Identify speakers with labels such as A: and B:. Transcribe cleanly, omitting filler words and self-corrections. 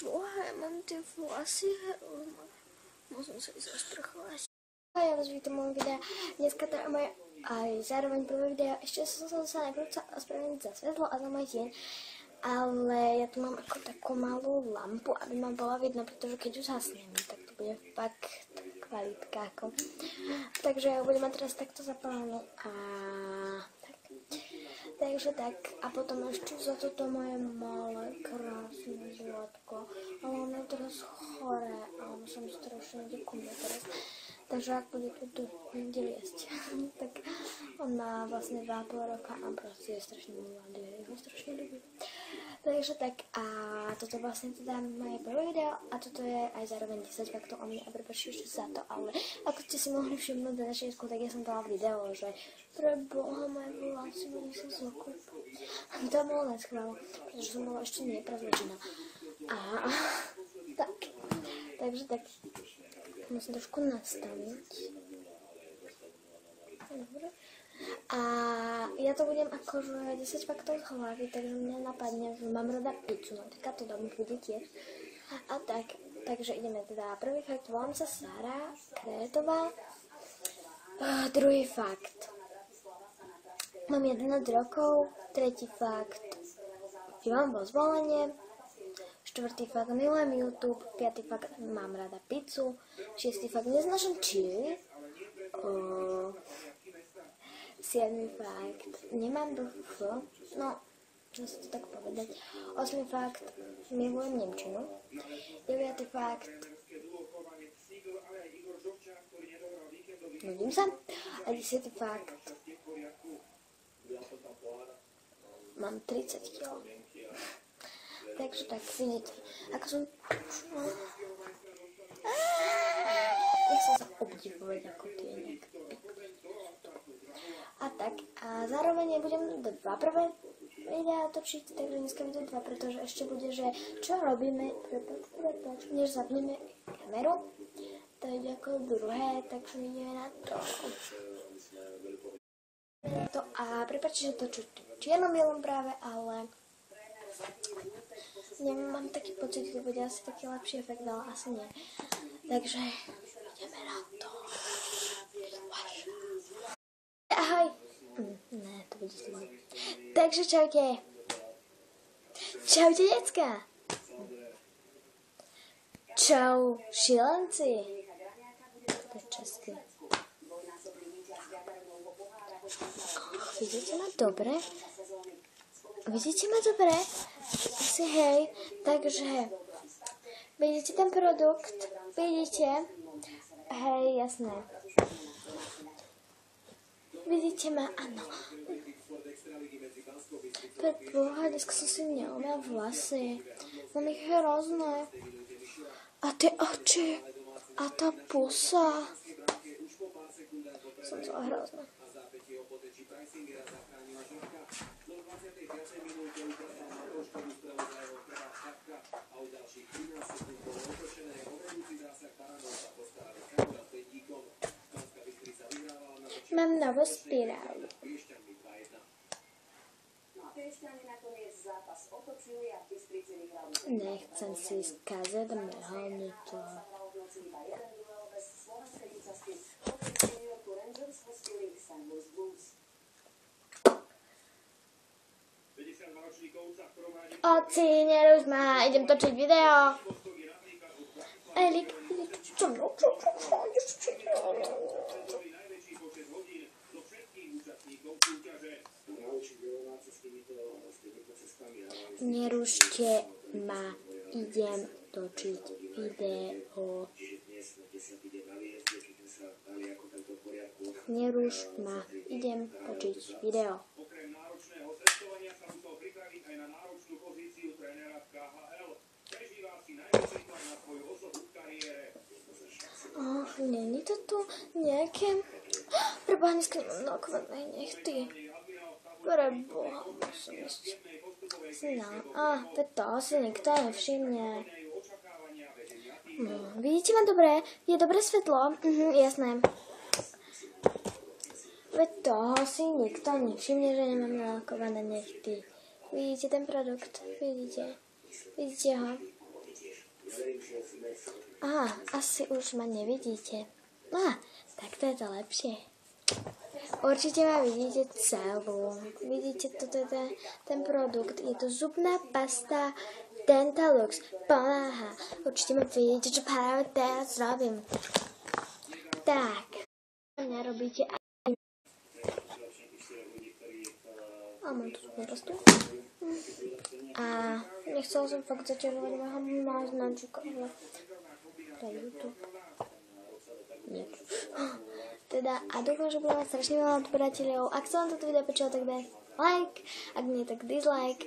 A: Boha, ja mám ty vlasy, musím sa ísť osprchovať. Ja vás vítam môj videa, dneska teda moje aj zároveň prvé video, ešte som sa najprv chcela ospravedlniť za svetlo a za môj deň, ale ja tu mám ako takú malú lampu, aby ma bola vidno, pretože keď už zasnem, tak to bude fakt kvalitka ako. Takže ja budem mať teraz takto zapálenú a tak. Takže tak, a potom ešte za toto moje malé, krásne zlatko, ale ono je teraz choré a ono sa mi strašne ďakuje teraz. Takže ak bude tu niekde liesť, tak on má vlastne 2,5 roka a proste je strašne mladý, ja ho strašne ľúbim. Takže tak, a toto vlastne teda moje prvé video a toto je aj zároveň 10 faktov o mne a prepáčte ešte za to, ale ako ste si mohli všimnúť na začiatku, tak ja som dala video, že pre Boha moje vlasy mi sa zakúpať. To bolo neskvelo, pretože som bola ešte neprezlečená. A tak, takže tak. Musím trošku nastaviť. Dobre. A ja to budem akože 10 faktov z hlavy, takže mňa napadne, že mám rada pizzu, napríklad to dám bude tiež. A tak, takže ideme teda. Prvý fakt, volám sa Sara Krétová. Druhý fakt, mám 11 rokov. Tretí fakt, mám vo zvolenie. Štvrtý fakt, milujem YouTube. Piatý fakt, mám rada pizzu. Šiestý fakt, neznášam čili. Siedmý fakt, nemám duf. No, musím to tak povedať. Osmý fakt, milujem nemčinu. Deviatý fakt, nudím sa. A 10. fakt, mám 30 kg. Takže tak, vidíte, ako som... Nechcem sa obdivovať ako tie nejak. A tak, a zároveň nebudem dva prvé videá točiť, takže dneska bude 2, pretože ešte bude, že čo robíme, prepáč, než zapneme kameru, to ide ako druhé, takže ideme na to. A prepáčte, že to čierno-bielom práve, ale... Mám taký pocit, že bude asi taký lepší efekt, ale asi nie. Takže ideme na to. Ahoj. Ne, to bude slúbiť. Takže čaute. Čaute, decka. Čau, šilenci. To je česky. Vidíte ma dobre? Vidíte ma dobre? Asi hej, takže vidíte ten produkt? Vidíte? Hej, jasné. Vidíte ma? Áno. Preboha, dneska som si neumýla vlasy. Mám ich hrozné. A tie oči. A tá pusa. Som zle hrozná. Mám novú spirálu. Nechcem si skázať mrhalnicu. Oci, neruš ma, idem točiť video. Elik, čo mnou? Nerušte ma, idem točiť video. Neruš ma, idem točiť video. Není to tu nejaké... Preboha, dneska nemám nakované nechty. Preboha, musím ísť. To je to, asi nikto nevšimne. Vidíte ma dobre? Je dobré svetlo? Jasné. Veď toho si nikto nevšimne, že nemám nalakované nechty. Vidíte ten produkt? Vidíte? Vidíte ho? Aha, asi už ma nevidíte. Tak to je to lepšie. Určite ma vidíte celú. Vidíte, toto je ten produkt. Je to zubná pasta Dentalux. Pomáha. Určite ma vidíte, čo práve teraz robím. Tak. Mňa robíte aj... A mám tu zubnú pastu. A nechcela som fakt zaťažovať môjho náznačka, ale pre YouTube. Nie. Teda, a dúfam, že budem mať strašne veľa odberateľov. Ak sa vám toto video páčilo, tak daj like, ak nie, tak dislike.